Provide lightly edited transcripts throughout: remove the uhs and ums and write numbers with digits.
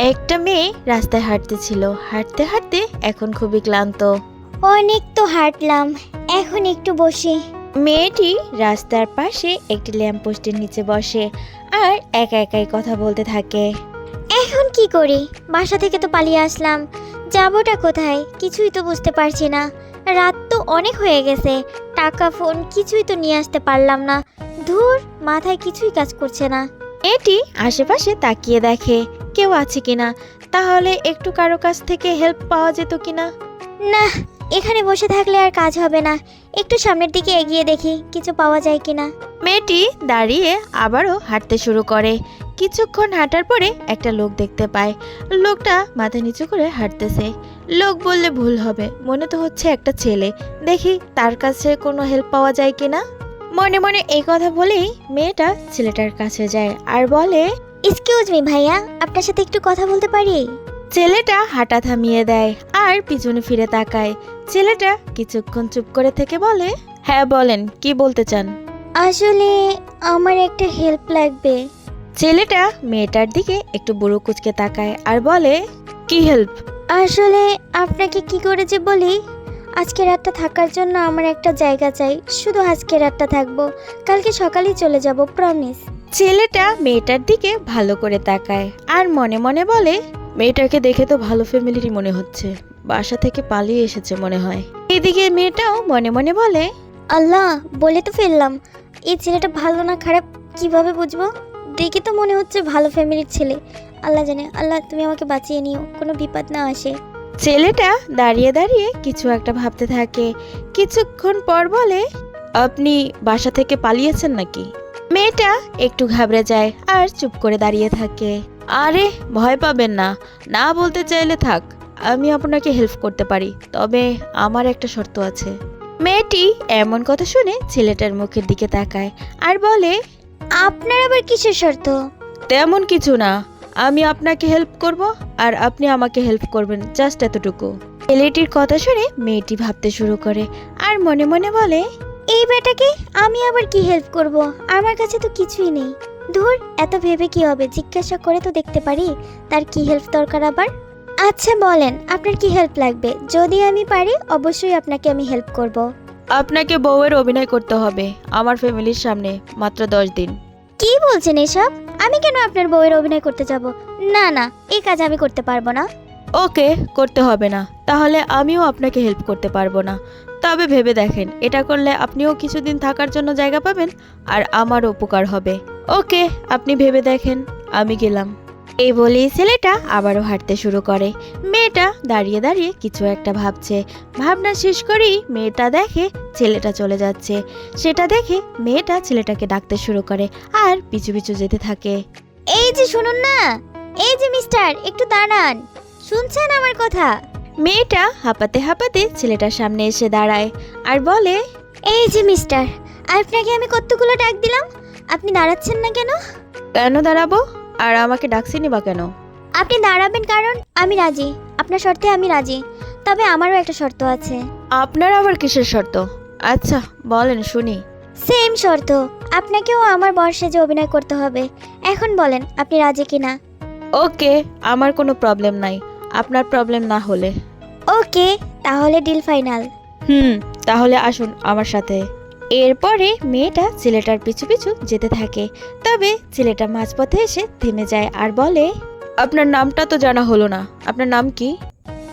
একটা মেয়ে রাস্তায় হাঁটতেছিল, হাঁটতে হাঁটতে এখন খুবই ক্লান্ত। অনেক তো হাঁটলাম, এখন একটু বসি। মেয়েটি রাস্তার পাশে একটি ল্যাম্পপোস্টের নিচে বসে আর একা একাই কথা বলতে থাকে। এখন কি করি? বাসা থেকে তো পালিয়ে আসলাম, যাবোটা কোথায় কিছুই তো বুঝতে পারছি না। রাত তো অনেক হয়ে গেছে, টাকা ফোন কিছুই তো নিয়ে আসতে পারলাম না। ধুর, মাথায় কিছুই কাজ করছে না। মেয়েটি আশেপাশে তাকিয়ে দেখে কেউ আছে কিনা, তাহলে একটু কারো কাছ থেকে হেল্প পাওয়া যেত কিনা। না, এখানে বসে থাকলে আর কাজ হবে না, একটু সামনের দিকে এগিয়ে দেখি কিছু পাওয়া যায় কিনা। মেয়েটি দাঁড়িয়ে আবারও হাঁটতে শুরু করে। কিছুক্ষণ হাঁটার পরে একটা লোক দেখতে পায়। লোকটা মাথা নিচু করে হাঁটতেছে। লোক বললে ভুল হবে, মনে তো হচ্ছে একটা ছেলে। দেখি তার কাছে কোনো হেল্প পাওয়া যায় কিনা। মনে মনে এই কথা বলেই মেয়েটা ছেলেটার কাছে যায় আর বলে, এক্সকিউজ মি ভাইয়া, আপনার সাথে একটু কথা বলতে পারি? ছেলেটা হাঁটা থামিয়ে দেয় আর পিছনে ফিরে তাকায়। ছেলেটা কিছুক্ষণ চুপ করে থেকে বলে, হ্যাঁ বলেন, কি বলতে চান? আসলে আমার একটা হেল্প লাগবে। ছেলেটা মেয়েটার দিকে একটু বুড়ো কুচকে তাকায় আর বলে, কি হেল্প? আসলে আপনাকে কি করে যে বলি, আজকে রাতটা থাকার জন্য আমার একটা জায়গা চাই। শুধু আজকে রাতটা থাকবো, কালকে সকালেই চলে যাব, প্রমিস। ছেলেটা মেয়েটার দিকে ভালো করে তাকায় আর মনে মনে বলে, মেয়েটাকে দেখে তো ভালো ফ্যামিলিরই মনে হচ্ছে, বাসা থেকে পালিয়ে এসেছে মনে হয়। এদিকে মেয়েটাও মনে মনে বলে, আল্লাহ, বলে তো ফেললাম, এই ছেলেটা ভালো না খারাপ কিভাবে বুঝবো? দেখে তো মনে হচ্ছে ভালো ফ্যামিলির ছেলে। আল্লাহ জানে, আল্লাহ তুমি আমাকে বাঁচিয়ে নিও, কোনো বিপদ না আসে। ছেলেটা দাঁড়িয়ে দাঁড়িয়ে কিছু একটা ভাবতে থাকে। কিছুক্ষণ পর বলে, আপনি বাসা থেকে পালিয়েছেন নাকি? মেয়েটা একটু ঘাবড়ে যায় আর চুপ করে দাঁড়িয়ে থাকে। আরে ভয় পাবেন না, না বলতে চাইলে থাক, আমি আপনাকে হেল্প করতে পারি, তবে আমার একটা শর্ত আছে। মেয়েটি এমন কথা শুনে ছেলেটার মুখের দিকে তাকায় আর বলে, আপনার আবার কিসের শর্ত? তেমন কিছু না, আমি আপনাকে হেল্প করব আর আপনি আমাকে হেল্প করবেন, জাস্ট এতটুকু। ছেলেটির কথা শুনে মেয়েটি ভাবতে শুরু করে আর মনে মনে বলে, এই বেটাকে আমি আবার কি হেল্প করব? আমার কাছে তো কিছুই নেই। ধুর, এত ভেবে কি হবে, জিজ্ঞাসা করে তো দেখতে পারি তার কি হেল্প দরকার আবার। আচ্ছা বলেন, আপনার কি হেল্প লাগবে? যদি আমি পারি অবশ্যই আপনাকে আমি হেল্প করব। আপনাকে বউয়ের অভিনয় করতে হবে আমার ফ্যামিলির সামনে, মাত্র 10 দিন। কি বলছেন এসব? আমি কেন আপনার বউয়ের অভিনয় করতে যাব? না না, এই কাজ আমি করতে পারবো না। ওকে, করতে হবে না, তাহলে আমিও আপনাকে হেল্প করতে পারবো না। তবে ভেবে দেখেন, এটা করলে আপনিও কিছুদিন থাকার জন্য জায়গা পাবেন আর আমারও উপকার হবে। ওকে, আপনি ভেবে দেখেন, আমি গেলাম। এই বলেই ছেলেটা আবারও হাঁটতে শুরু করে। মেয়েটা দাঁড়িয়ে দাঁড়িয়ে কিছু একটা ভাবছে। ভাবনা শেষ করেই মেয়েটা দেখে ছেলেটা চলে যাচ্ছে। সেটা দেখে মেয়েটা ছেলেটাকে ডাকতে শুরু করে আর পিছু পিছু যেতে থাকে। এই যে শুনুন না, এই যে মিস্টার, একটু দাঁড়ান, শুনছেন আমার কথা? মেয়েটা হাঁপাতে হাঁপাতে ছেলেটার সামনে এসে দাঁড়ায় আর বলে, এই যে মিস্টার, আপনাকে আমি কতগুলো ডাক দিলাম, আপনি দাঁড়াচ্ছেন না কেন? কেন দাঁড়াবো? আর আমাকে ডাকছিনি বা কেন? আপনি দাঁড়াবেন কারণ আমি রাজি, আপনার শর্তে আমি রাজি। তবে আমারও একটা শর্ত আছে। আপনার আবার কিসের শর্ত? আচ্ছা বলেন শুনি। সেম শর্ত, আপনাকেও আমার বর সেজে অভিনয় করতে হবে। এখন বলেন আপনি রাজি কিনা? ওকে, আমার কোনো প্রবলেম নাই, আপনার প্রবলেম না হলে। ওকে, তাহলে ডিল ফাইনাল। তাহলে আসুন আমার সাথে। এরপরে মেয়েটা ছেলেটার পিছু পিছু যেতে থাকে। তবে ছেলেটা মাঝপথে এসে থেমে যায় আর বলে, আপনার নামটা তো জানা হলো না, আপনার নাম কি?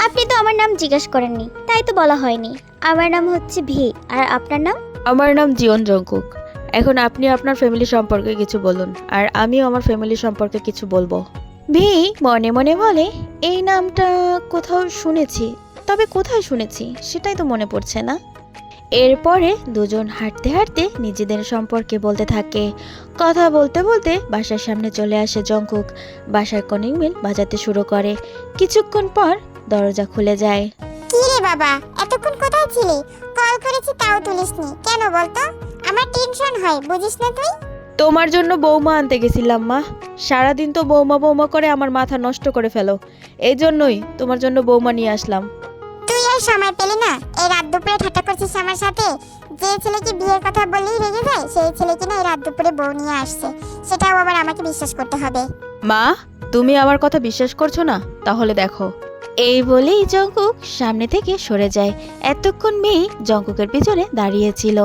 আপনি তো আমার নাম জিজ্ঞাসা করেননি, তাই তো বলা হয়নি। আমার নাম হচ্ছে ভি, আর আপনার নাম? আমার নাম জীবন জঙ্কুক। এখন আপনি আপনার ফ্যামিলি সম্পর্কে কিছু বলুন আর আমিও আমার ফ্যামিলি সম্পর্কে কিছু বলবো। ভি মনে মনে বলে, এই নামটা কোথাও শুনেছি, তবে কোথায় শুনেছি সেটাই তো মনে পড়ছে না। এরপরে দুজন হাঁটতে হাঁটতে নিজেদের সম্পর্কে বলতে থাকে। কথা বলতে বলতে বাসার সামনে চলে আসে জঙ্কুক। বাসার কলিং বেল বাজাতে শুরু করে। কিছুক্ষণ পর দরজা খুলে যায়। কি রে বাবা, এতক্ষণ কোথায় ছিলি? কল করেছি তাও তুলিসনি কেন বলতো? আমার টেনশন হয়, বুঝিস না তুই? তোমার জন্য বৌমা আনতে গেছিলাম মা। সারাদিন তো বৌমা বৌমা করে আমার মাথা নষ্ট করে ফেলো, এই জন্যই তোমার জন্য বৌমা নিয়ে আসলাম। তুই আর সময় পেলি না? এই রাত দুপুরে ঠাট্টা করছিস আমার সাথে? যে ছেলেকে বিয়ের কথা বললেই রেগে যায়, সেই ছেলে কিনা এই রাত দুপুরে বউ নিয়ে আসছে, সেটাও আবার আমাকে বিশ্বাস করতে হবে? মা, তুমি আমার কথা বিশ্বাস করছো না? তাহলে দেখো। এই বলেই জঙ্কুক সামনে থেকে সরে যায়। এতক্ষণ মেয়ে জঙ্কুকের পিছনে দাঁড়িয়েছিল।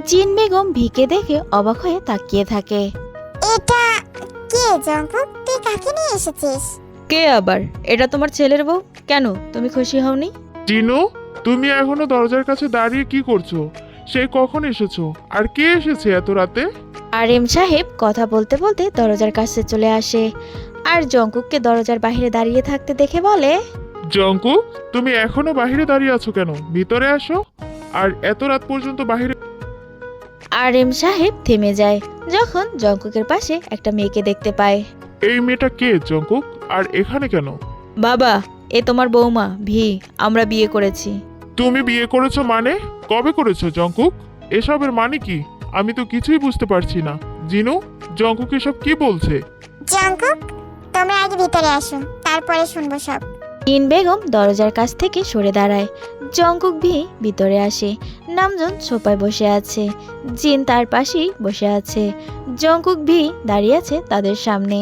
জিন বেগম ভিকে দেখে অবাক হয়ে তাকিয়ে থাকে। এটা কে জঙ্কুক? তুই কাকে নিয়ে এসেছিস? কে আবার? এটা তোমার ছেলের বউ। কেন, তুমি খুশি হওনি? জিনু, তুমি এখনো দরজার কাছে দাঁড়িয়ে কি করছো? সে কখন এসেছো? আর কে এসেছে এত রাতে? আরএম সাহেব কথা বলতে বলতে দরজার কাছে চলে আসে আর জঙ্কুককে দরজার বাইরে দাঁড়িয়ে থাকতে দেখে বলে, জঙ্কু, তুমি এখনো বাইরে দাঁড়িয়ে আছো কেন? ভিতরে আসো। আর এত রাত পর্যন্ত বাইরে। আরএম সাহেব থেমে যায় যখন জঙ্কুকের পাশে একটা মেয়েকে দেখতে পায়। এই মেয়েটা কে জঙ্কুক? আর এখানে কেন? বাবা, এ তোমার বৌমা ভি। আমরা বিয়ে করেছি। তুমি বিয়ে করেছো মানে? কবে করেছো জঙ্কুক? এসবের মানে কি? আমি তো কিছুই বুঝতে পারছি না। জিনু, জঙ্কুক এসব কি বলছে? জঙ্কুক, তোমরা আগে ভিতরে আসো, তারপরে শুনবো সব। জিন বেগম দরজার কাছ থেকে সরে দাঁড়ায়। জঙ্কুক ভি ভিতরে আসে। নামজন সোফায় বসে আছে। জিন তার পাশেই বসে আছে। জঙ্কুক ভি দাঁড়িয়ে আছে তাদের সামনে।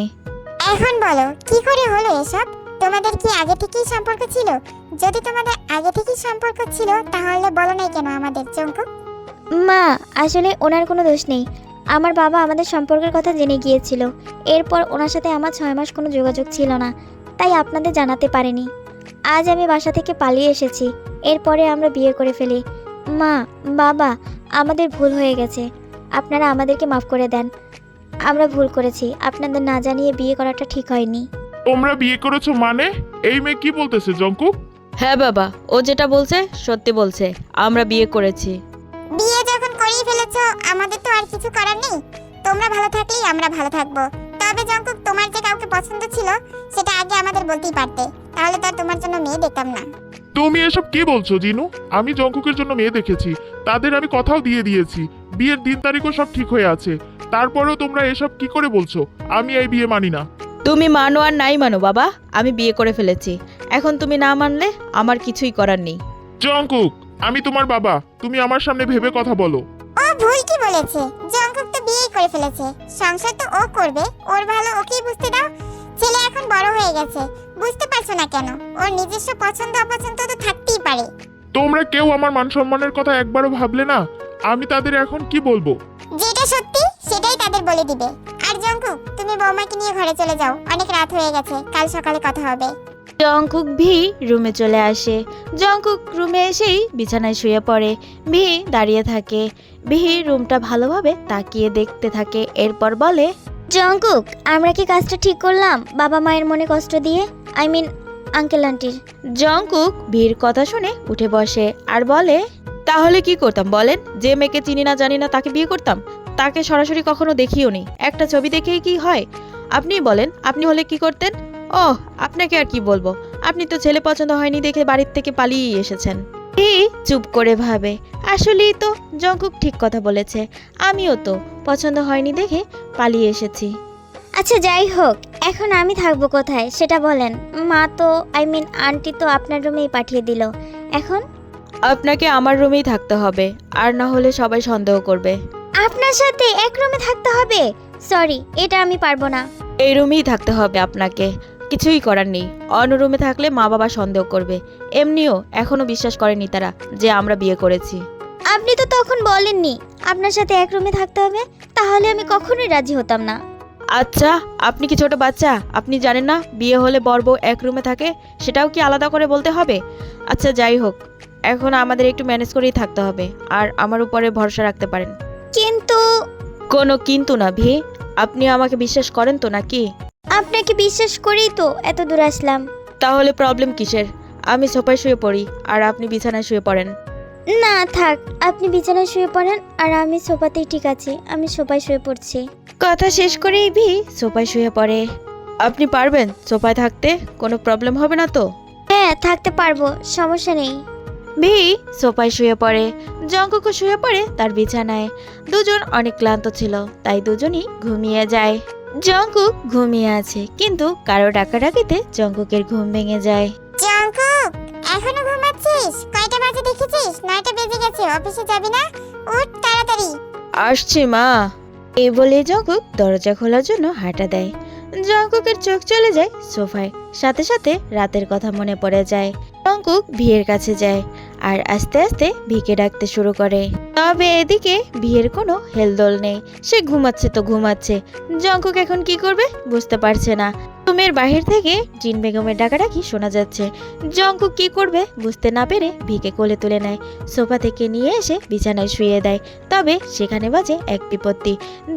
এখন বলো, কি করে হলো এসব? তোমাদের কি আগে থেকেই সম্পর্ক ছিল? যদি তোমাদের আগে থেকেই সম্পর্ক ছিল তাহলে বলো নাই কেন আমাদের জঙ্কুক? মা, আসলে ওনার কোনো দোষ নেই। আমার বাবা আমাদের সম্পর্কের কথা জেনে গিয়েছিল। এরপর ওনার সাথে আমার 6 মাস কোনো যোগাযোগ ছিল না, তাই আপনাদের জানাতে পারিনি। আজ আমি বাসা থেকে পালিয়ে এসেছি। এরপরে আমরা বিয়ে করে ফেলি। মা, বাবা, আমাদের ভুল হয়ে গেছে। আপনারা আমাদেরকে মাফ করে দেন। আমরা ভুল করেছি। আপনাদের না জানিয়ে বিয়ে করাটা ঠিক হয়নি। তোমরা বিয়ে করেছো মানে? এই মেয়ে কি বলতেছে জঙ্কুক? হ্যাঁ বাবা, ও যেটা বলছে সত্যি বলছে। আমরা বিয়ে করেছি। বিয়ে যখন করেই ফেলেছো, আমাদের তো আর কিছু করার নেই। তোমরা ভালো থাকলেই আমরা ভালো থাকবো। তবে জঙ্কুক, তোমার যে কাউকে পছন্দ ছিল সেটা আগে আমাদের বলতেই পারতে, তাহলে তো আর তোমার জন্য মেয়ে দেখতাম না। তুমি এসব কি বলছো জিনু? আমি জঙ্কুকের জন্য মেয়ে দেখেছি, তাদের আমি কথাও দিয়ে দিয়েছি, বিয়ের দিন তারিখও সব ঠিক হয়ে আছে। তারপরেও তোমরা এসব কি করে বলছো? আমি এই বিয়ে মানি না। তুমি মানো আর নাই মানো বাবা, আমি বিয়ে করে ফেলেছি। এখন তুমি না মানলে আমার কিছুই করার নেই। জঙ্কুক, আমি তোমার বাবা, তুমি আমার সামনে ভেবে কথা বলো। ও ভুল কি বলেছে? জঙ্কুক তো বিয়েই করে ফেলেছে, সংসার তো ও করবে। ওর ভালো ওকেই বুঝতে দাও। ছেলে এখন বড় হয়ে গেছে, বুঝতে পারছো না কেন? ওর নিজস্ব পছন্দ অপছন্দ তো থাকতেই পারে। তোমরা কেউ আমার মান সম্মানের কথা একবারও ভাবলে না। আমি তাদের এখন কি বলবো? যেটা সত্যি সেটাই তাদের বলে দিবে। আর জঙ্কুক, তুমি বৌমাকে নিয়ে ঘরে চলে যাও, অনেক রাত হয়ে গেছে, কাল সকালে কথা হবে। জঙ্কুক ভি রুমে চলে আসে। জঙ্কুক রুমে এসেই বিছানায় শুয়ে পড়ে। ভি দাঁড়িয়ে থাকে। ভি রুমটা ভালোভাবে তাকিয়ে দেখতে থাকে। এরপর বলে, জঙ্কুক, আমরা কি কাজটা ঠিক করলাম বাবা মায়ের মনে কষ্ট দিয়ে? আই মিন আঙ্কেল আন্টির। জঙ্কুক ভির কথা শুনে উঠে বসে আর বলে, তাহলে কি করতাম বলেন? যে মেয়েকে চিনি না জানি না তাকে বিয়ে করতাম? তাকে সরাসরি কখনো দেখিও নি, একটা ছবি দেখেই কি হয়? আপনি বলেন, আপনি হলে কি করতেন? ও, আপনাকে আর কি বলবো, আপনি তো ছেলে পছন্দ হয়নি দেখে বাড়ির থেকে পালিয়ে এসেছেন। এই চুপ করে ভাবে, আসলেই তো জঙ্কুক ঠিক কথা বলেছে। আমিও তো পছন্দ হয়নি দেখে পালিয়ে এসেছি। আচ্ছা যাই হোক, এখন আমি থাকবো কোথায় সেটা বলেন। মা তো আই মিন আন্টি তো আপনার রুমেই পাঠিয়ে দিল। এখন আপনাকে আমার রুমেই থাকতে হবে, আর না হলে সবাই সন্দেহ করবে। আপনার সাথে এক রুমে থাকতে হবে? সরি, এটা আমি পারবো না। এই রুমেই থাকতে হবে আপনাকে, কিছুই করার নেই। অন্য রুমে থাকলে মা বাবা সন্দেহ করবে। এমনিও এখনো বিশ্বাস করেনি তারা যে আমরা বিয়ে করেছি। আপনি তো তখন বলেননি আপনার সাথে এক রুমে থাকতে হবে, তাহলে আমি কখনোই রাজি হতাম না। আচ্ছা, আপনি কি ছোট বাচ্চা? আপনি জানেন না বিয়ে হলে বর বউ এক রুমে থাকে? সেটাও কি আলাদা করে বলতে হবে? আচ্ছা যাই হোক, এখন আমাদের একটু ম্যানেজ করেই থাকতে হবে, আর আমার উপরে ভরসা রাখতে পারেন। কিন্তু কোনো কিন্তু না ভি, আপনি আমাকে বিশ্বাস করেন তো নাকি? আপনাকে বিশ্বাস করেই তো এত দূর আসলাম। তাহলে প্রবলেম কিসের? আমি সোফায় শুয়ে পড়ি আর আপনি বিছানায় শুয়ে পড়েন। না থাক, আপনি বিছানায় শুয়ে পড়েন আর আমি সোফাতেই ঠিক আছি। আমি সোফায় শুয়ে পড়ছি। কথা শেষ করেই ভি সোফায় শুয়ে পড়ে। আপনি পারবেন সোফায় থাকতে? কোনো প্রবলেম হবে না তো? হ্যাঁ থাকতে পারবো, সমস্যা নেই। ভি সোফায় শুয়ে পড়ে। জঙ্কুকও শুয়ে পড়ে তার বিছানায়। দুজন অনেক ক্লান্ত ছিল, তাই দুজনই ঘুমিয়ে যায়। জঙ্কুক ঘুমিয়ে আছে, কিন্তু কারো ডাকাডাকিতে জঙ্কুকের ঘুম ভেঙে যায়। জঙ্কুক, এখনো ঘুমাচ্ছিস? কয়টা বাজে দেখেছিস? 9টা বেজে গেছে, অফিসে যাবি না? উঠ তাড়াতাড়ি। আসছি মা। এই বলে জঙ্কুক দরজা খোলার জন্য হাঁটা দেয়। জঙ্কুকের চোখ চলে যায় সোফায়, সাথে সাথে রাতের কথা মনে পড়ে যায়। জঙ্কুক ভিয়ের কাছে যায় আর আস্তে আস্তে ভিকে ডাকতে শুরু করে। তবে এদিকে ভিয়ের কোনো হেলদোল নেই, সে ঘুমাচ্ছে তো ঘুমাচ্ছে। জঙ্কুক এখন কি করবে বুঝতে পারছে না। রুমের বাহির থেকে জিন বেগমের ডাকাডাকি শোনা যাচ্ছে। জঙ্কুক কি করবে বুঝতে না পেরে ভিকে কোলে তুলে নেয়, সোফা থেকে নিয়ে এসে বিছানায় শুয়ে দেয়। তবে সেখানে বাজে এক বিপত্তি।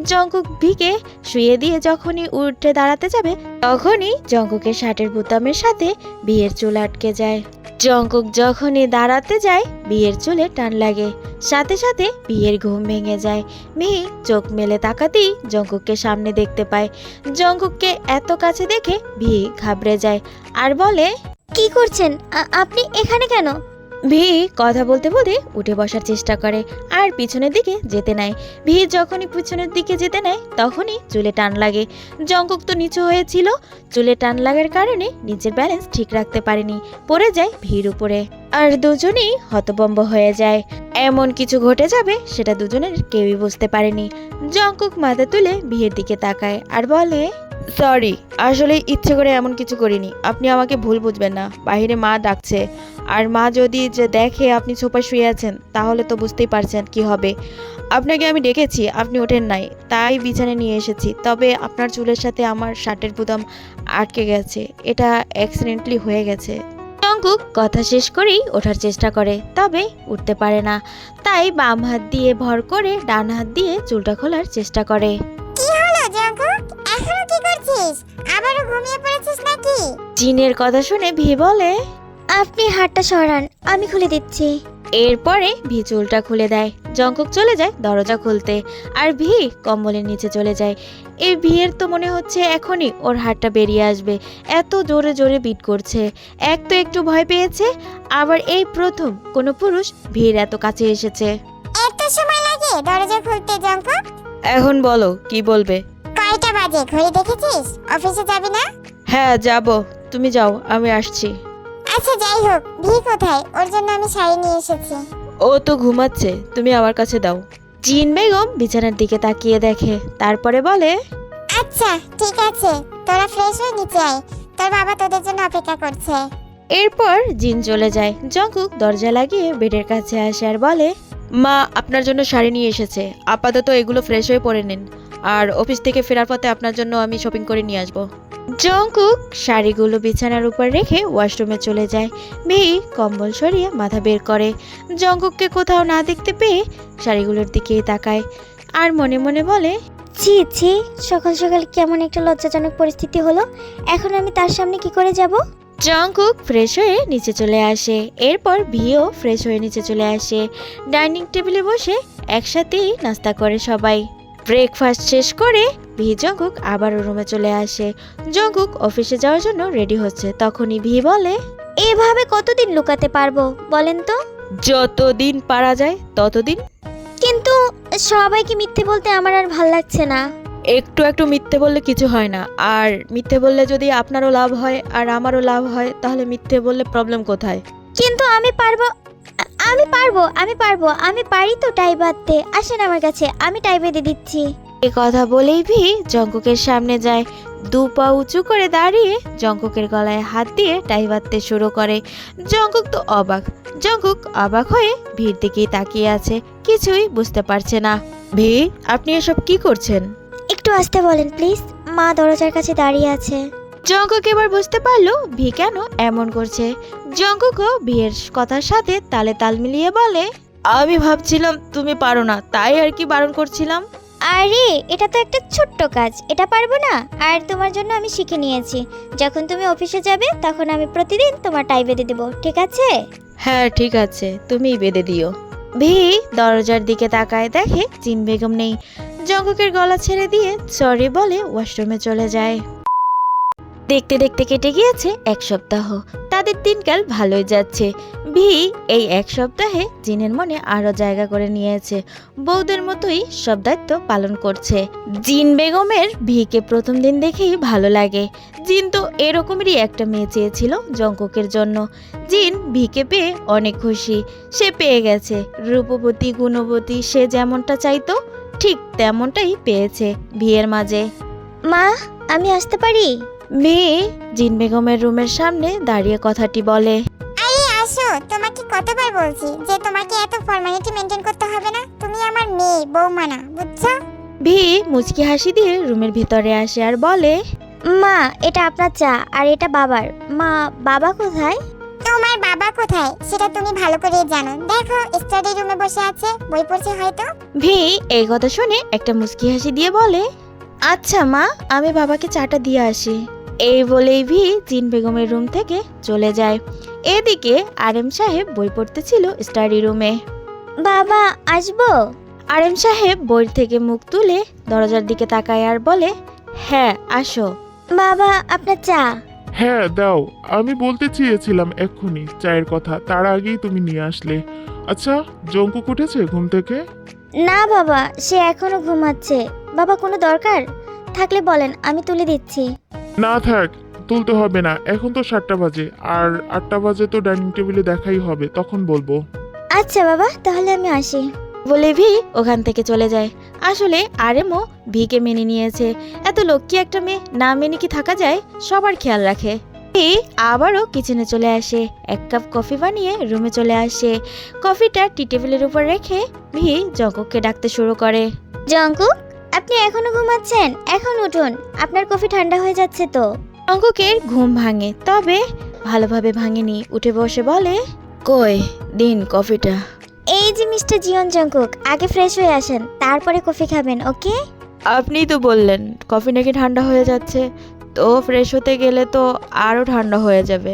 জঙ্কুক ভিকে শুয়ে দিয়ে যখনই উঠে দাঁড়াতে যাবে তখনই জঙ্কুকের শার্টের বোতামের সাথে বিয়ের চুল আটকে যায়। জঙ্কুক যখনই দাঁড়াতে যায় বিয়ের চুলে টান লাগে, সাথে সাথে বিয়ের ঘুম ভেঙে যায়। মিহি চোখ মেলে তাকাতেই জঙ্কুককে সামনে দেখতে পায়। জঙ্কুককে এত কাছে দেখে ভি ঘাবড়ে যায় আর বলে, কি করছেন আপনি এখানে কেন? ভি কথা বলতে বলতে উঠে বসার চেষ্টা করে আর পিছনের দিকে যেতে নেয়। ভি যখনই পিছনের দিকে যেতে নেয় তখনই চুলে টান লাগে। জঙ্কুক তো নিচু হয়েছিল, চুলে টান লাগার কারণে নিজের ব্যালেন্স ঠিক রাখতে পারেনি, পড়ে যায় ভিড় উপরে আর দুজনেই হতভম্ব হয়ে যায়। এমন কিছু ঘটে যাবে সেটা দুজনের কেউই বুঝতে পারেনি। জঙ্কুক মাথা তুলে ভিয়ের দিকে তাকায় আর বলে, সরি, আসলে ইচ্ছে করে এমন কিছু করিনি, আপনি আমাকে ভুল বুঝবেন না। বাইরে মা ডাকছে, আর মা যদি যে দেখে আপনি সোফায় শুয়ে আছেন তাহলে তো বুঝতেই পারছেন কি হবে। আপনাকে আমি ডেকেছি, আপনি ওঠেন নাই, তাই বিছানায় নিয়ে এসেছি। তবে আপনার চুলের সাথে আমার শার্টের বোতাম আটকে গেছে, এটা অ্যাক্সিডেন্টলি হয়ে গেছে। জঙ্কুক কথা শেষ করেই ওঠার চেষ্টা করে, তবে উঠতে পারে না। তাই বাম হাত দিয়ে ভর করে ডান হাত দিয়ে চুলটা খোলার চেষ্টা করে। কি হলো জঙ্কুক, এখনো কি করছিস? আবারও ঘুমিয়ে পড়েছিস নাকি? জিনের কথা শুনে ভি বলে, আপনি হাতটা সরান, আমি খুলে দিচ্ছি। এরপরে ভি চুলটা খুলে দেয়। জঙ্কুক চলে যায় দরজা খুলতে আর ভি কম্বলের নিচে চলে যায়। এই ভিয়ের তো মনে হচ্ছে এখনই ওর হাতটা বেরিয়ে আসবে, এত জোরে জোরে বিট করছে। এক তো একটু ভয় পেয়েছে, আবার এই প্রথম কোনো পুরুষ ভির এত কাছে এসেছে। এত সময় লাগে দরজা খুলতে জঙ্কুক? এখন বলো কি বলবে? কয়টা বাজে ঘড়ি দেখেছিস? অফিসে যাবি না? হ্যাঁ যাব, তুমি যাও, আমি আসছি। আচ্ছা যাই হোক, ভি কোথায়? ওর জন্য আমি শাড়ি নিয়ে এসেছি। ও তো ঘুমাচ্ছে, তুমি আমার কাছে দাও। জিন বেগম বিছানার দিকে তাকিয়ে দেখে, তারপরে বলে, আচ্ছা ঠিক আছে, তোরা ফ্রেশ হয়ে নিচে আয়, তোর বাবা তোদের জন্য অপেক্ষা করছে। এরপর জিন চলে যায়। জঙ্কুক দরজা লাগিয়ে বেডের কাছে আসে আর বলে, মা আপনার জন্য শাড়ি নিয়ে এসেছে, আপাতত এগুলো ফ্রেশ হয়ে পরে নিন, আর অফিস থেকে ফেরার পথে আপনার জন্য আমি শপিং করে নিয়ে আসবো। জঙ্কুক শাড়িগুলো বিছানার উপর রেখে ওয়াশরুমে চলে যায়। মেয়ে কম্বল সরিয়ে মাথা বের করে। জঙ্কুককে কোথাও না দেখতে পেয়ে শাড়িগুলোর দিকেই তাকায় আর মনে মনে বলে, ছি ছি, সকাল সকাল কেমন একটা লজ্জাজনক পরিস্থিতি হলো। এখন আমি তার সামনে কি করে যাব? জঙ্কুক ফ্রেশ হয়ে নিচে চলে আসে। এরপর ভিও ফ্রেশ হয়ে নিচে চলে আসে। ডাইনিং টেবিলে বসে একসাথেই নাস্তা করে সবাই। ব্রেকফাস্ট শেষ করে ভি জঙ্কুক আবারও রুমে চলে আসে। জঙ্কুক অফিসে যাওয়ার জন্য রেডি হচ্ছে, তখনই ভি বলে, এভাবে কতদিন লুকাতে পারবো বলেন তো? যতদিন পারা যায় ততদিন। কিন্তু সবাইকে মিথ্যে বলতে আমার আর ভাল লাগছে না। একটু একটু মিথ্যে বললে কিছু হয় না, আর মিথ্যে বললে যদি আপনারও লাভ হয় আর আমারও লাভ হয় তাহলে মিথ্যে বললে প্রবলেম কোথায়? কিন্তু আমি পারবো, আমি পারি তো টাই বাঁধতে। আসেন আমার কাছে, আমি টাই বেঁধে দিচ্ছি। এ কথা বলেই ভি জঙ্কুকের সামনে যায়। দু পা উঁচু করে দাঁড়িয়ে জঙ্কুকের গলায় হাত দিয়ে টাই বাঁধতে শুরু করে। জঙ্কুক তো অবাক। জঙ্কুক অবাক হয়ে ভিড় দিকেই তাকিয়ে আছে, কিছুই বুঝতে পারছে না। ভি, আপনি এসব কি করছেন? একটু আসতে বলেন প্লিজ, মা দরজার কাছে দাঁড়িয়ে আছে। জঙ্কুক এবার বুঝতে পারলো ভি কেন এমন করছে। জঙ্কুকও ভিয়ের কথার সাথে তালে তাল মিলিয়ে বলে, আমি ভাবছিলাম তুমি পারো না, তাই আর কি বারণ করছিলাম। আরে এটা তো একটা ছোট্ট কাজ, এটা পারবো না? আর তোমার জন্য আমি শিখে নিয়েছি, যখন তুমি অফিসে যাবে তখন আমি প্রতিদিন তোমার টাই বেঁধে দেবো, ঠিক আছে? হ্যাঁ ঠিক আছে, তুমিই বেঁধে দিও। ভি দরজার দিকে তাকায়, দেখে জিন বেগম নেই। জঙ্কুকের গলা ছেড়ে দিয়ে সরি বলে ওয়াশরুমে চলে যায়। দেখতে দেখতে কেটে গিয়েছে এক সপ্তাহ। তাদের দিনকাল ভালোই যাচ্ছে। ভি এই এক সপ্তাহে জিনের মনে আরো জায়গা করে নিয়েছে, বউদের মতোই সব দায়িত্ব পালন করছে। জিন বেগমের ভিকে প্রথম দিন দেখেই ভালো লাগে। জিন তো এরকমেরই একটা মেয়ে চেয়েছিল জঙ্কুকের জন্য। জিন ভিকে পেয়ে অনেক খুশি, সে পেয়ে গেছে রূপবতী গুণবতী, সে যেমনটা চাইতো ঠিক তেমনটাই পেয়েছে ভিয়ের মাঝে। মা, আমি আসতে পারি? ভি জিন বেগমের রুমের সামনে দাঁড়িয়ে কথাটি বলে। আরে আসো, তোমাকে কতবার বলছি যে তোমাকে এত ফর্মালিটি মেনটেন করতে হবে না। তুমি আমার মেয়ে, বৌমা না, বুঝছো? ভি মুচকি হাসি দিয়ে রুমের ভিতরে আসে আর বলে, মা, এটা আপনার চা আর এটা বাবার। মা, বাবা কোথায়? তোমার বাবা কোথায় সেটা তুমি ভালো করে জানো। দেখো, স্টাডি রুমে বসে আছে, বই পড়ছে হয়তো। ভি এই কথা শুনে একটা মুচকি হাসি দিয়ে বলে, আচ্ছা মা, আমি বাবাকে চাটা দিয়ে আসি। এই বলেই ভি জিন বেগমের রুম থেকে চলে যায়। এদিকে আরএম সাহেব বই পড়তেছিল স্টাডি রুমে। বাবা, আসবো? আরএম সাহেব বই থেকে মুখ তুলে দরজার দিকে তাকায় আর বলে, হ্যাঁ আসো। বাবা, আপনার চা। হ্যাঁ দাও, আমি বলতে চেয়েছিলাম এক্ষুনি চায়ের কথা, তার আগেই তুমি নিয়ে আসলে। আচ্ছা, জঙ্কুক উঠেছে ঘুম থেকে? না বাবা, সে এখনো ঘুমাচ্ছে। বাবা, কোনো দরকার থাকলে বলেন, আমি তুলে দিচ্ছি। না থাক, তুলতে হবে না, এখন তো 7টা বাজে, আর 8টা বাজে তো ডাইনিং টেবিলে দেখাই হবে, তখন বলবো। আচ্ছা বাবা, তাহলে আমি আসি। বলে ভি ওখান থেকে চলে যায়। আসলে আরএমও ভিকে মেনে নিয়েছে। এত লক্ষ্মী একটা মেয়ে না মেনে কি থাকা যায়, সবার খেয়াল রাখে। ভি আবারও কিচেনে চলে আসে, এক কাপ কফি বানিয়ে রুমে চলে আসে। কফিটা টি টেবিলের উপর রেখে ভি জঙ্কুককে ডাকতে শুরু করে। জঙ্কুক, আপনি এখনো ঘুমাচ্ছেন? এখন উঠুন, আপনার কফি ঠান্ডা হয়ে যাচ্ছে তো। জঙ্কুকের ঘুম ভাঙে, তবে ভালোভাবে ভাঙেনি। উঠে বসে বলে, কই দিন কফিটা। এই যে মিস্টার জিয়ন জঙ্কুক, আগে ফ্রেশ হয়ে আসেন, তারপরে কফি খাবেন, ওকে? আপনিই তো বললেন কফি নাকি ঠান্ডা হয়ে যাচ্ছে, তো ফ্রেশ হতে গেলে তো আরও ঠান্ডা হয়ে যাবে।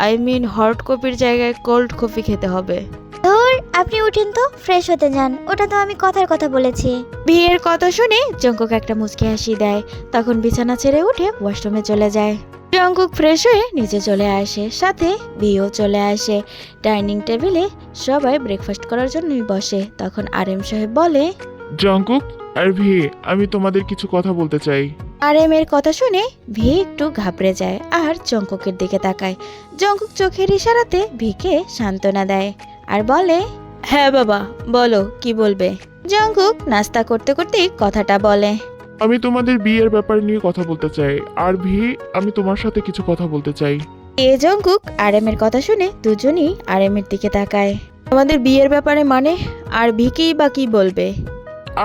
আই মিন হট কফির জায়গায় কোল্ড কফি খেতে হবে। ধুর, আপনি উঠেন তো, ফ্রেশ হতে যান। ওটা তো আমি কথার কথা বলেছি। বিয়ের কথা শুনে জঙ্কুক একটা মুচকি হাসি দেয়। তখন বিছানা ছেড়ে উঠে ওয়াশরুমে চলে যায়। জঙ্কুক ফ্রেশ হয়ে নিচে চলে আসে, সাথে বিয়েও চলে আসে। ডাইনিং টেবিলে সবাই ব্রেকফাস্ট করার জন্যই বসে। তখন আরএম সাহেব বলে, জঙ্কুক আর ভি, আমি তোমাদের কিছু কথা বলতে চাই। আরএম এর কথা শুনে ভি একটু ঘাবড়ে যায় আর জঙ্কুকের দিকে তাকায়। জঙ্কুক চোখের ইশারাতে ভিকে সান্ত্বনা দেয় আর বলে, হ্যাঁ বাবা বলো, কি বলবে। জঙ্কুক নাস্তা করতে করতেই কথাটা বলে। আমি তোমাদের বিয়ের ব্যাপার নিয়ে কথা বলতে চাই, আর ভি, আমি তোমার সাথে কিছু কথা বলতে চাই। এ জঙ্কুক আরএম এর কথা শুনে দুজনই আরএম এর দিকে তাকায়। আমাদের বিয়ের ব্যাপারে মানে, আর ভিকেই বা কি বলবে।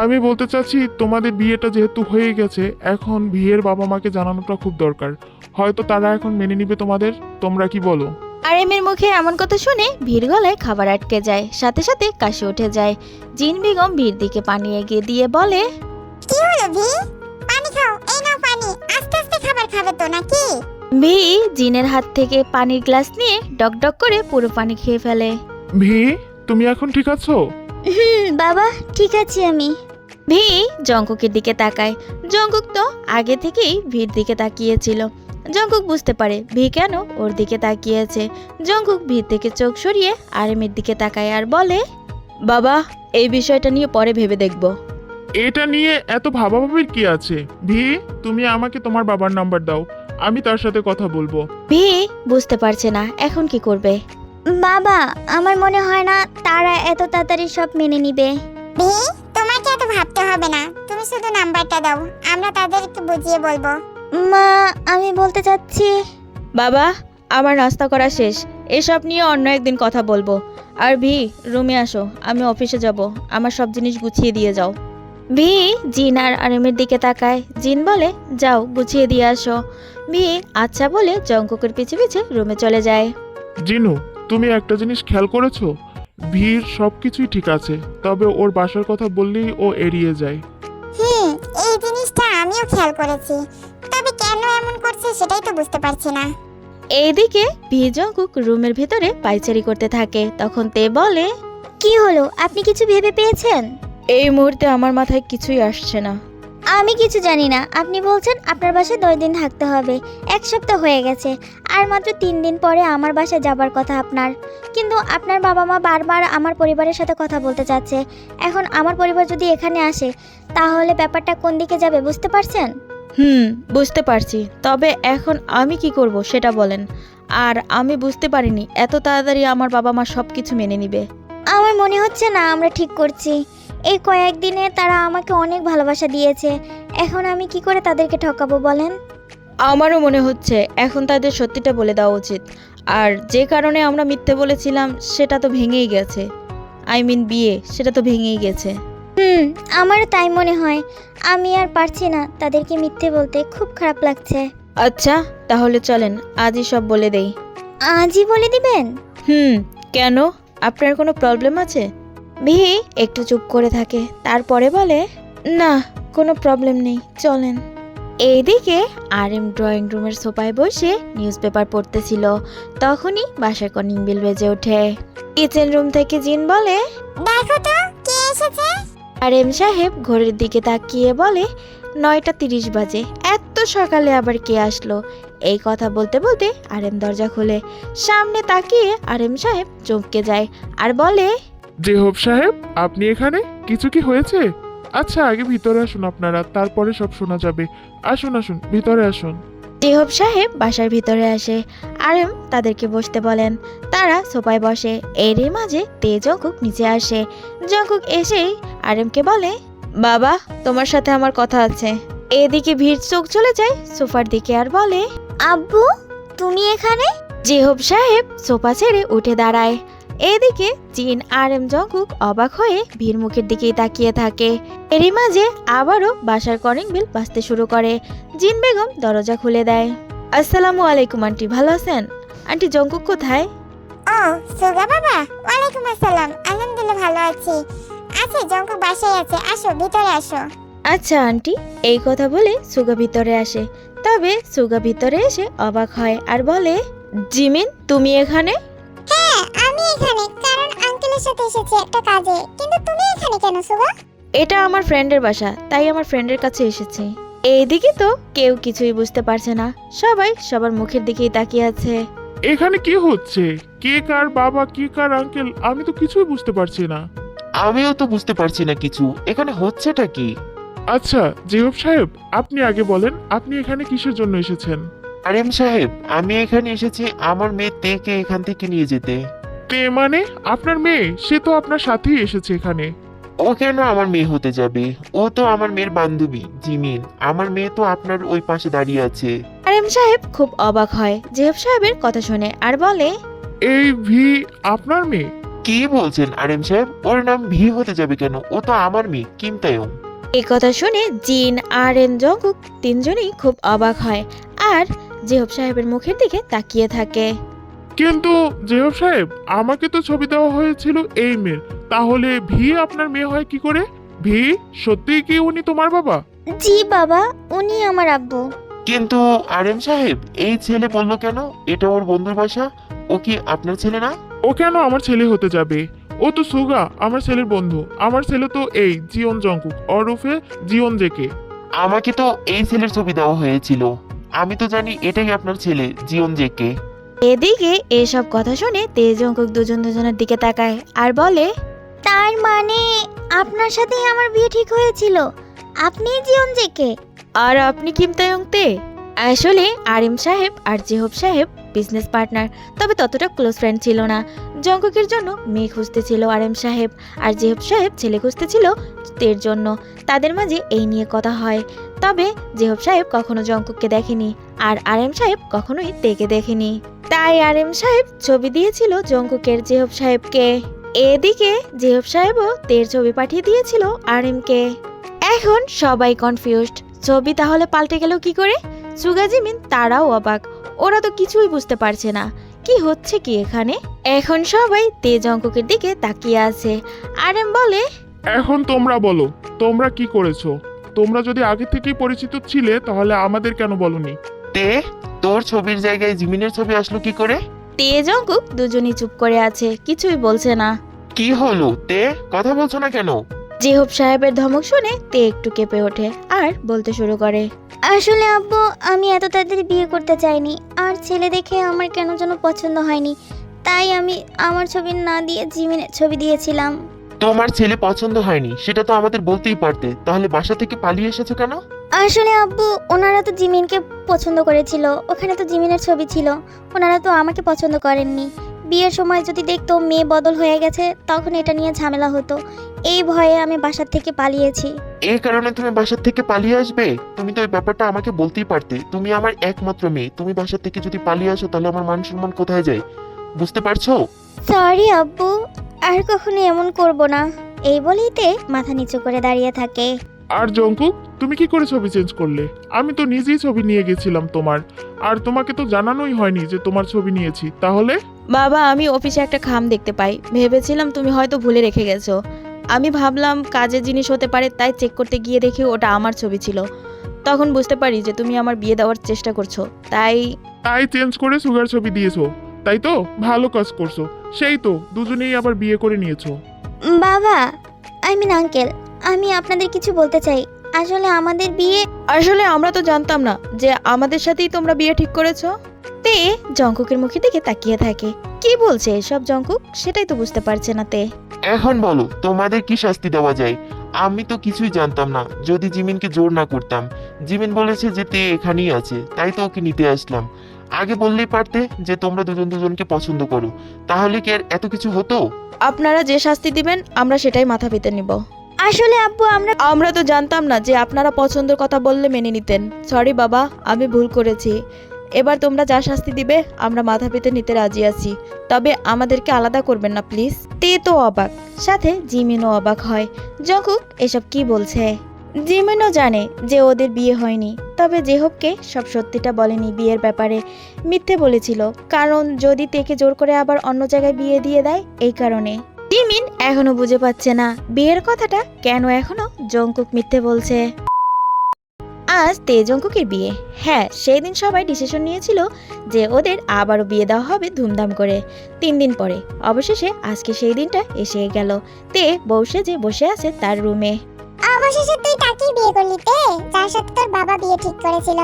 আমি বলতে চাচ্ছি, তোমাদের বিয়েটা যেহেতু হয়ে গেছে, এখন বিয়ের বাবা মাকে জানানোটা খুব দরকার। হয়তো তারা এখন মেনে নিবে তোমাদের, তোমরা কি বলো? আরএম এর মুখে এমন কথা শুনে ভীর গলায় খাবার আটকে যায়, সাথে সাথে কাশি উঠে যায়। জিন বেগম ভীর দিকে পানি এগিয়ে দিয়ে বলে, কি হলো ভি? পানি খাও, এই নাও পানি। আস্তে আস্তে খাবার খাবে তো নাকি? ভি জিনের হাত থেকে পানির গ্লাস নিয়ে ডক করে পুরো পানি খেয়ে ফেলে। ভি, তুমি এখন ঠিক আছো? বাবা, ঠিক আছে আমি। ভি জঙ্কুকের দিকে তাকায়। জঙ্কুক তো আগে থেকেই ভির দিকে তাকিয়েছিল। জঙ্কুক বুঝতে পারে ভি কেন ওর দিকে তাকিয়েছে। জঙ্কুক ভির থেকে চোখ সরিয়ে আরএমের দিকে তাকায় আর বলে, বাবা এই বিষয়টা নিয়ে পরে ভেবে দেখব। এটা নিয়ে এত ভাবাভাবির কি আছে? ভি, তুমি আমাকে তোমার বাবার নাম্বার দাও, আমি তার সাথে কথা বলবো। ভি বুঝতে পারছে না এখন কি করবে। বাবা, আমার মনে হয় না তারা এত তাড়াতাড়ি সব মেনে নিবে। ভি, তোমাকে এত ভাবতে হবে না, তুমি শুধু নাম্বারটা দাও, আমরা তাদের একটু বুঝিয়ে বলবো। মা, আমি বলতে চাচ্ছি। বাবা আমার নাস্তা করা শেষ, এসব নিয়ে অন্য একদিন কথা বলবো। আর ভি রুমে আসো, আমি অফিসে যাব, আমার সব জিনিস গুছিয়ে দিয়ে যাও। ভি জিন আর আরএমের দিকে তাকায়। জিন বলে, যাও গুছিয়ে দিয়ে আসো। ভি আচ্ছা বলে জঙ্কুকের পিছে পিছে রুমে চলে যায়। জিনু, তুমি একটা জিনিস খেয়াল করেছো? ভির সবকিছুই ঠিক আছে, তবে ওর বাসার কথা বললেই ও এড়িয়ে যায়। এই জিনিসটা আমিও খেয়াল করেছি, তবে কেন এমন করছে সেটাই তো বুঝতে পারছি না। এইদিকে ভি জঙ্কুক রুমের ভিতরে পায়চারি করতে থাকে। তখন তে বলে, কি হলো, আপনি কিছু ভেবে পেয়েছেন? এই মুহূর্তে আমার মাথায় কিছুই আসছে না। আমি কিছু জানি না। আপনি বলছেন আপনার বাসায় 10 দিন থাকতে হবে, 1 সপ্তাহ হয়ে গেছে, আর মাত্র 3 দিন পরে আমার বাসায় যাবার কথা আপনার। কিন্তু আপনার বাবা মা বারবার আমার পরিবারের সাথে কথা বলতে চাচ্ছে। এখন আমার পরিবার যদি এখানে আসে, তাহলে ব্যাপারটা কোন দিকে যাবে বুঝতে পারছেন? বুঝতে পারছি, তবে এখন আমি কি করব সেটা বলেন। আর আমি বুঝতে পারিনি এত তাড়াতাড়ি আমার বাবা মা সব কিছু মেনে নিবে। আমার মনে হচ্ছে না আমরা ঠিক করছি। এই কয়েকদিনে তারা আমাকে অনেক ভালোবাসা দিয়েছে, এখন আমি কি করে তাদেরকে ঠকাবো বলেন? আমারও মনে হচ্ছে এখন তাদের সত্যিটা বলে দেওয়া উচিত। আর যে কারণে আমরা মিথ্যে বলেছিলাম সেটা তো ভেঙেই গেছে। বিয়ে, সেটা তো ভেঙেই গেছে। আমারও তাই মনে হয়। আমি আর পারছি না তাদেরকে মিথ্যে বলতে, খুব খারাপ লাগছে। আচ্ছা, তাহলে চলেন আজই সব বলে দেই। আজই বলে দিবেন? কেন? আপনার কোনো প্রবলেম আছে? ভি একটু চুপ করে থাকে, তারপরে বলে, না, কোনো প্রবলেম নেই, চলেন। এইদিকে আরএম ড্রয়িং রুমের সোফায় বসে নিউজ পেপার পড়তেছিল। তখনই বাসার কলিং বেল বেজে ওঠে। কিচেন রুম থেকে জিন বলে, দেখো তো কে এসেছে। আরএম সাহেব ঘড়ির দিকে তাকিয়ে বলে, 9:30 বাজে, এত সকালে আবার কে আসলো? এই কথা বলতে বলতে আরএম দরজা খুলে। সামনে তাকিয়ে আরএম সাহেব চমকে যায় আর বলে, জেহব সাহেব, আপনি এখানে? কিছু কি হয়েছে? আচ্ছা, আগে ভিতরে আসুন আপনারা, তারপরে সব শোনা যাবে। আসুন আসুন, ভিতরে আসুন। জেহব সাহেব বাসার ভিতরে আসে। আরএম তাদেরকে বসতে বলেন। তারা সোফায় বসে। এরই মাঝে জঙ্কুক নিচে আসে। জঙ্কুক এসেই আরএমকে বলে, বাবা, তোমার সাথে আমার কথা আছে। এদিকে ভিড় চোখ চলে যায় সোফার দিকে আর বলে, আব্বু, তুমি এখানে? জেহব সাহেব সোফা ছেড়ে উঠে দাঁড়ায়। এদিকে জিন আরএম জঙ্কুক অবাক হয়ে ভীর মুখের দিকেই তাকিয়ে থাকে। এরই মাঝে আবারও বাসার কলিং বেল বাজতে শুরু করে। জিন বেগম দরজা খুলে দেয়। আসসালামু আলাইকুম আন্টি, ভালো আছেন? আন্টি, জঙ্কুক কোথায়? ও সুগা বাবা, ওয়ালাইকুম আসসালাম। আলহামদুলিল্লাহ ভালো আছি। আচ্ছা, জঙ্কুক বাসায় আছে, আসো ভিতরে আসো। আচ্ছা আন্টি। এই কথা বলে সুগা ভিতরে আসে। তবে সুগা ভিতরে এসে অবাক হয় আর বলে, জিমিন, তুমি এখানে? হ্যাঁ, আমি এখানে কারণ আঙ্কেলের সাথে এসেছি একটা কাজে। কিন্তু তুমি এখানে কেন সুগা? এটা আমার ফ্রেন্ডের বাসা, তাই আমার ফ্রেন্ডের কাছে এসেছি। এইদিকে তো কেউ কিছুই বুঝতে পারছে না, সবাই সবার মুখের দিকেই তাকিয়ে আছে। এখানে কি হচ্ছে? কে কার বাবা, কে কার আঙ্কেল, আমি তো কিছুই বুঝতে পারছি না। আমিও তো বুঝতে পারছি না কিছু, এখানে হচ্ছেটা কি? আচ্ছা জেহব সাহেব, আপনি আগে বলেন, আপনি এখানে কিসের জন্য এসেছেন? আরএম সাহেব, আমি এখানে এসেছি আমার মেয়ে তেকে এখান থেকে নিয়ে যেতে। তে মানে? আপনার মেয়ে? সে তো আপনার সাথেই এসেছে এখানে। ও কেন আমার মেয়ে হতে যাবে? ও তো আমার মেয়ের বান্ধবী জিমিন। আমার মেয়ে তো আপনার ওই পাশে দাঁড়িয়ে আছে। আরএম সাহেব খুব অবাক হয় জেহব সাহেবের কথা শুনে আর বলে, এই ভি আপনার মেয়ে? কি বলছেন আরএম সাহেব? ওর নাম ভি হতে যাবে কেন? ও তো আমার মেয়ে কিম তায়ং। এই কথা শুনে জিন আরএম জঙ্কুক তিনজনেই খুব অবাক হয় আর জেহব সাহেবের মুখের দিকে তাকিয়ে থাকে। কিন্তু জেহব সাহেব, আমাকে তো ছবি দেওয়া হয়েছিল এই মেয়ের, তাহলে ভি আপনার মেয়ে হয় কি করে? ভি, সত্যিই কি উনি তোমার বাবা? জি বাবা, উনি আমার আব্বু। কিন্তু আরএম সাহেব, এই ছেলে বললো কেন এটা ওর বন্ধুর বাসা? ও কি আপনার ছেলে না? ও কেন আমার ছেলে হতে যাবে? ও তো সুগা, আমার ছেলের বন্ধু। আমার ছেলে তো এই জিওন জঙ্কুক ওরফে জিওন জেকে। আমাকে তো এই ছেলের ছবি দেওয়া হয়েছিল। আমি তো জানি এটাই আপনার ছেলে জিওন জেকে। এদিকে এসব কথা শুনে জঙ্কুক দুজনের দিকে তাকায় আর বলে, তার মানে আপনার সাথেই আমার বিয়ে ঠিক হয়েছিল? আপনি জিয়ন জেকে? আর আপনি কিম তায়ং তে? আসলে আরিম সাহেব আর জেহব সাহেব বিজনেস পার্টনার, তবে ততটা ক্লোজ ফ্রেন্ড ছিল না। জঙ্কুকের জন্য মেয়ে খুঁজতেছিল আরিম সাহেব, আর জেহব সাহেব ছেলে খুঁজতেছিল তের জন্য। তাদের মাঝে এই নিয়ে কথা হয়। তবে জেহব সাহেব কখনো জঙ্কুককে দেখেনি আর আরিম সাহেব কখনোই তেকে দেখেনি। তাই আরিম সাহেব ছবি দিয়েছিল জঙ্কুকের জেহব সাহেবকে। এদিকে জেহব সাহেবও তের ছবি পাঠিয়ে দিয়েছিল আরিমকে। এখন সবাই কনফিউজড, ছবি তাহলে পাল্টে গেল কি করে? সুগা জিমিন তারাও অবাক, ওরা তো কিছুই বুঝতে পারছে না কি হচ্ছে কি এখানে। এখন সবাই জঙ্কুকের দিকে তাকিয়ে আছে। আরএম বলে, এখন তোমরা বলো, তোমরা কি করেছো? তোমরা যদি আগে থেকেই পরিচিত ছিলে তাহলে আমাদের কেন বলনি? তে, তোর ছবির জায়গায় জিমিনের ছবি আসলো কি করে? জঙ্কুক দুজনই চুপ করে আছে, কিছুই বলছে না। কি হলো তে, কথা বলছো না কেন? জেহব সাহেবের ধমক শুনে একটু কেঁপে ওঠে আর বলতে শুরু করে, আসলে আব্বু, আমি এত তাড়াতাড়ি বিয়ে করতে চাইনি, আর ছেলে দেখে আমার কেন যেন পছন্দ হয়নি, তাই আমি আমার ছবি না দিয়ে জিমিনের ছবি দিয়েছিলাম। তোমার ছেলে পছন্দ হয়নি সেটা তো আমাদের বলতেই পারতে, তাহলে বাসা থেকে পালিয়ে এসেছো কেন? আসলে আব্বু, ওনারা তো জিমিনকে পছন্দ করেছিল, ওখানে তো জিমিনের ছবি ছিল, ওনারা তো আমাকে পছন্দ করেননি। বিয়ের সময় যদি দেখতো মেয়ে বদল হয়ে গেছে তখন এটা নিয়ে ঝামেলা হতো, এই ভয়ে আমি বাসার থেকে পালিয়েছি। এই কারণে তুমি বাসার থেকে পালিয়ে আসবে? তুমি তো এই ব্যাপারটা আমাকে বলতেই পারতে। তুমি আমার একমাত্র মেয়ে, তুমি বাসার থেকে যদি পালিয়ে আসো তাহলে আমার মান সম্মান কোথায় যায়? বুঝতে পারছো? সরি আব্বু, আর কখনো এমন করব না। এই বলেইতে মাথা নিচু করে দাঁড়িয়ে থাকে। আর জঙ্কুক, তুমি কি করে ছবি চেঞ্জ করলে? আমি তো নিজেই ছবি নিয়ে গেছিলাম তোমার, আর তোমাকে তো জানানোই হয়নি যে তোমার ছবি নিয়েছি। তাহলে বাবা, আমি অফিসে একটা খাম দেখতে পাই, ভেবেছিলাম তুমি হয়তো ভুলে রেখে গেছো। আমি ভাবলাম কাজের জিনিস হতে পারে, তাই চেক করতে গিয়ে দেখি ওটা আমার ছবি ছিল। তখন বুঝতে পারি যে তুমি আমার বিয়ে দেওয়ার চেষ্টা করছো, তাই তাই চেঞ্জ করে সুগার ছবি দিয়েছো, তাই তো? ভালো কাজ করছো। সেই তো দুজনেই আবার বিয়ে করে নিয়েছো। বাবা, আই মিন আঙ্কেল, আমি আপনাদের কিছু বলতে চাই। আসলে আমাদের বিয়ে। আসলে আমরা তো জানতাম না যে আমাদের সাথেই তোমরা বিয়ে ঠিক করেছো। তে জঙ্কুকের মুখের দিকে তাকিয়ে থাকে। কি বলছে এসব জঙ্কুক, সেটাই তো বুঝতে পারছে না তে। এখন বলো তোমাদের কি শাস্তি দেওয়া যায়? আমি তো কিছুই জানতাম না, যদি জিমিনকে জোর না করতাম। জিমিন বলেছে যে তে এখানেই আছে, তাই তো ওকে নিতে আসলাম। আগে বললেই পারতে যে তোমরা দুজন দুজনকে পছন্দ করো, তাহলে কি আর এত কিছু হতো? আপনারা যে শাস্তি দিবেন আমরা সেটাই মাথা পেতে নিব। আসলে আব্বু, আমরা তো জানতাম না যে আপনারা পছন্দের কথা বললে মেনে নিতেন। সরি বাবা, আমি ভুল করেছি। এবার তোমরা যা শাস্তি দিবে আমরা মাথা পেতে নিতে রাজি আছি, তবে আমাদেরকে আলাদা করবেন না প্লিজ। তে তো অবাক, সাথে জিমিনও অবাক হয়। জঙ্কুক এসব কি বলছে? জিমিনও জানে যে ওদের বিয়ে হয়নি, তবে জেহবকে সব সত্যিটা বলেনি বিয়ের ব্যাপারে। মিথ্যে বলেছিল, কারণ যদি তেকে জোর করে আবার অন্য জায়গায় বিয়ে দিয়ে দেয়, এই কারণে। জিমিন এখনো বুঝে পাচ্ছে না বিয়ের কথাটা কেন এখনো জঙ্কুক মিথ্যে বলছে। আজ তে জঙ্কুকের বিয়ে। হ্যাঁ, সেই দিন সবাই ডিসিশন নিয়েছিল যে ওদের আবারও বিয়ে দেওয়া হবে ধুমধাম করে 3 দিন পরে। অবশেষে আজকে সেই দিনটা এসে গেল। তে বউ সেজে বসে আছে তার রুমে। অবশেষে তুই তাকেই বিয়ে করলি তে, যার সাথে তোর বাবা বিয়ে ঠিক করেছিল।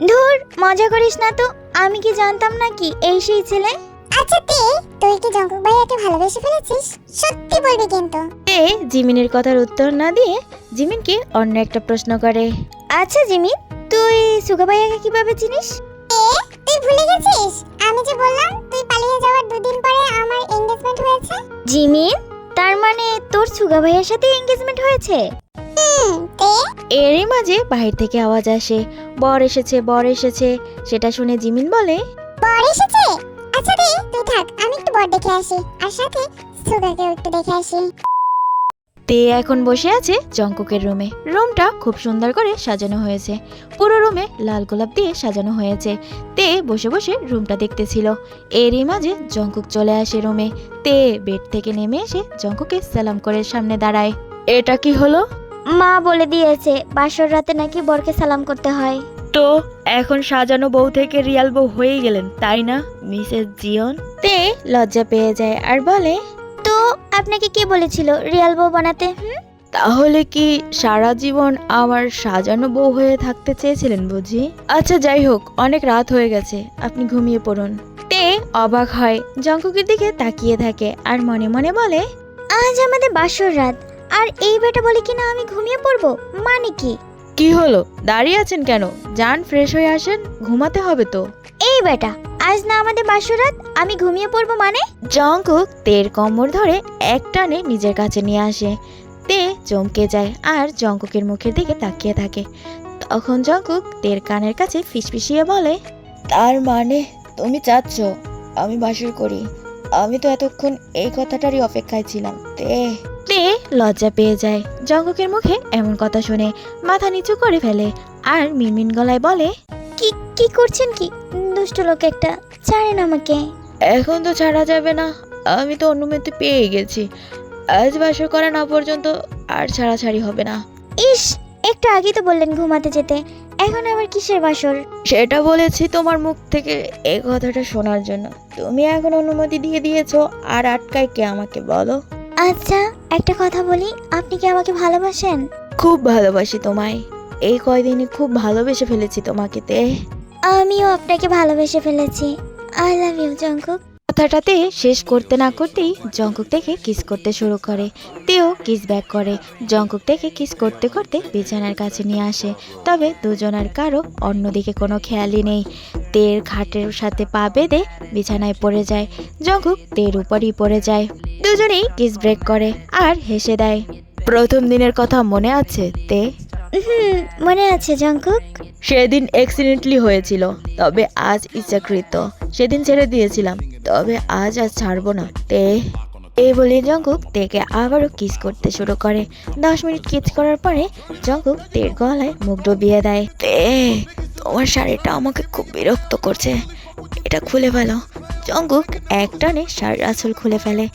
ধুর, মজা করিস না তো। আমি কি জানতাম নাকি এই সেই ছেলে? আচ্ছা তে, তুই কি জঙ্কুক ভাইয়াকে ভালোবেসে ফেলেছিস? সত্যি বলবি কিন্তু। তে জিমিনের কথার উত্তর না দিয়ে জিমিনকে অন্য একটা প্রশ্ন করে। আচ্ছা জিমিন, তুই সুগা ভাইয়াকে কিভাবে চিনিস? তুই ভুলে গেছিস আমি যে বললাম তুই পালিয়ে যাওয়ার 2 দিন পরে আমার এনগেজমেন্ট হয়েছে? জিমিন, তার মানে তোর সুগা ভাইয়ের সাথে এঙ্গেজমেন্ট হয়েছে? তে এরই মাঝে বাহির থেকে আওয়াজ আসে, বর এসেছে, বর এসেছে। সেটা শুনে জিমিন বলে, বর এসেছে? আচ্ছা তে, তুই থাক, আমি একটু বর দেখে আসি, আর সাথে সুগারকেও একটু দেখে আসি। তে এখন বসে আছে জঙ্কুকের রুমে। রুমটা খুব সুন্দর করে সাজানো হয়েছে, পুরো রুমে লাল গোলাপ দিয়ে সাজানো হয়েছে। তে বসে বসে রুমটা দেখতেছিল। এরই মাঝে জঙ্কুক চলে আসে রুমে। তে বেড থেকে নেমে এসে জঙ্কুকে সালাম করে সামনে দাঁড়ায়। এটা কি হলো? মা বলে দিয়েছে বাসর রাতে নাকি বরকে সালাম করতে হয়। তো এখন সাজানো বউ থেকে রিয়াল বউ হয়ে গেলেন, তাই না মিসেস জিয়ন? তে লজ্জা পেয়ে যায় আর বলে, তো আপনাকে কে বলেছিল রিয়াল বউ বানাতে? তাহলে কি সারা জীবন আমার সাজানো বউ হয়ে থাকতে চেয়েছিলেন বুঝি? আচ্ছা যাই হোক, অনেক রাত হয়ে গেছে, আপনি ঘুমিয়ে পড়ুন। তে অবাক হয়, জঙ্কুকের দিকে তাকিয়ে থাকে আর মনে মনে বলে, আজ আমাদের বাসর রাত, আর এই বেটা বলে কিনা আমি ঘুমিয়ে পড়বো? মানে কি? কি হলো, দাঁড়িয়ে আছেন কেন? যান, ফ্রেশ হয়ে আসেন, ঘুমাতে হবে তো। এই বেটা, আজ না আমাদের বাসর রাত, আমি ঘুমিয়ে পড়বো মানে? জঙ্কুক তের কোমর ধরে এক টানে নিজের কাছে নিয়ে আসে। তে চমকে যায় আর জঙ্কুকের মুখের দিকে তাকিয়ে থাকে। তখন জঙ্কুক তের কানের কাছে ফিসফিসিয়ে বলে, তার মানে তুমি চাচ্ছ আমি বাসর করি? আমি তো এতক্ষণ এই কথাটারই অপেক্ষায় ছিলাম। তে লজ্জা পেয়ে যায় জঙ্কুকের মুখে এমন কথা শুনে, মাথা নিচু করে ফেলে আর মিনমিন গলায় বলে, কি কি করছেন কি? দুষ্ট লোক একটা, ছাড়েন আমাকে। এখন তো ছাড়া যাবে না, আমি তো অনুমতি পেয়ে গেছি। আজ বাসর করা না পর্যন্ত আর ছাড়াছাড়ি হবে না। ইস, একটু আগেই তো বললেন ঘুমাতে যেতে, এখন আবার কিসের বাসর? সেটা বলেছি তোমার মুখ থেকে এই কথাটা শোনার জন্য। তুমি এখন অনুমতি দিয়ে দিয়েছো, আর আটকায় কে আমাকে বলো? আচ্ছা, একটা কথা বলি, আপনি কি আমাকে ভালোবাসেন? খুব ভালোবাসি তোমায়, এই কয়দিনে খুব ভালোবেসে ফেলেছি তোমাকে তে। আমিও আপনাকে ভালোবেসে ফেলেছি। I love you Jungkook. কথাটাতে শেষ করতে না করতেই জঙ্কুক থেকে কিস করতে শুরু করে। তেও কিস ব্যাক করে। জঙ্কুক থেকে কিস করতে করতে বিছানার কাছে নিয়ে আসে, তবে দুজনের কারো অন্যদিকে কোনো খেয়ালই নেই। তের খাটের সাথে পা বেঁধে বিছানায় পড়ে যায়। জঙ্কুক তের উপরই পড়ে যায়। দুজনেই কিস ব্রেক করে আর হেসে দেয়। প্রথম দিনের কথা মনে আছে তে? মনে আছে জঙ্কুক। সেদিন অ্যাক্সিডেন্টলি হয়েছিল, তবে আজ ইচ্ছাকৃত। সেদিন ছেড়ে দিয়েছিলাম, তবে আজ আর ছাড়বো না তে। এই বলে জঙ্কুক তেকে আবারও কিস করতে শুরু করে। 10 মিনিট কিস করার পরে জঙ্কুক তের গলায় মুখ ডুবিয়ে দেয়। তে, তোমার শাড়িটা আমাকে খুব বিরক্ত করছে, এটা খুলে ফেলো। জঙ্কুক এক টানে শাড়ির আঁচল খুলে ফেলে।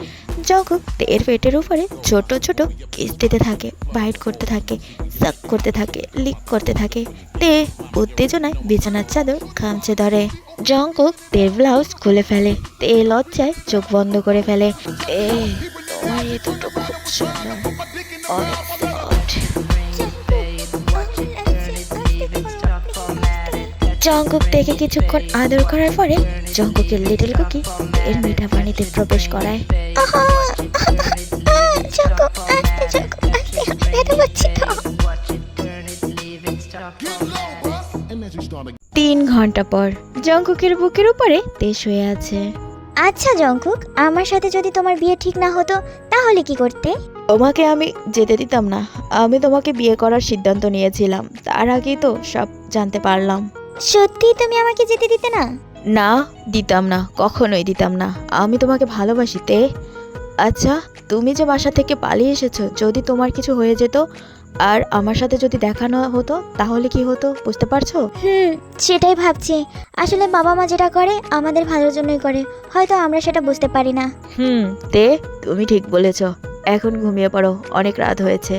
জঙ্কুক তের পেটের উপরে ছোট ছোট কিস দিতে থাকে, বাইট করতে থাকে, সাক করতে থাকে, লিক করতে থাকে। তে উত্তেজনায় বিছানার চাদর খামচে ধরে। জঙ্কুক তের ব্লাউজ খুলে ফেলে। তে লজ্জায় চোখ বন্ধ করে ফেলে। এ, তোমার এ দুটো খুব সুন্দর, অনেক soft। জঙ্কুক থেকে কিছুক্ষণ আদর করার পরে জঙ্কুকের লিটল কুকি এর মিঠা পানিতে প্রবেশ করায়। জঙ্কুক আস্তে, জঙ্কুক আস্তে, ব্যথা পাচ্ছি তো। 3 ঘন্টা পর জঙ্কুকের বুকের উপরে তে শুয়ে আছে। আচ্ছা জঙ্কুক, আমার সাথে যদি তোমার বিয়ে ঠিক না হতো তাহলে কি করতে? তোমাকে আমি যেতে দিতাম না। আমি তোমাকে বিয়ে করার সিদ্ধান্ত নিয়েছিলাম, তার আগেই তো সব জানতে পারলাম। সত্যি তুমি আমাকে যেতে দিতে না? না, দিতাম না, কখনোই দিতাম না। আমি তোমাকে ভালোবাসি তে। আচ্ছা, তুমি যে বাসা থেকে পালিয়ে এসেছো, যদি তোমার কিছু হয়ে যেত আর আমার সাথে যদি দেখা না হতো তাহলে কি হতো বুঝতে পারছো? সেটাই ভাবছি। আসলে বাবা মা যেটা করে আমাদের ভালোর জন্যই করে, হয়তো আমরা সেটা বুঝতে পারি না। তে, তুমি ঠিক বলেছো। এখন ঘুমিয়ে পড়ো, অনেক রাত হয়েছে।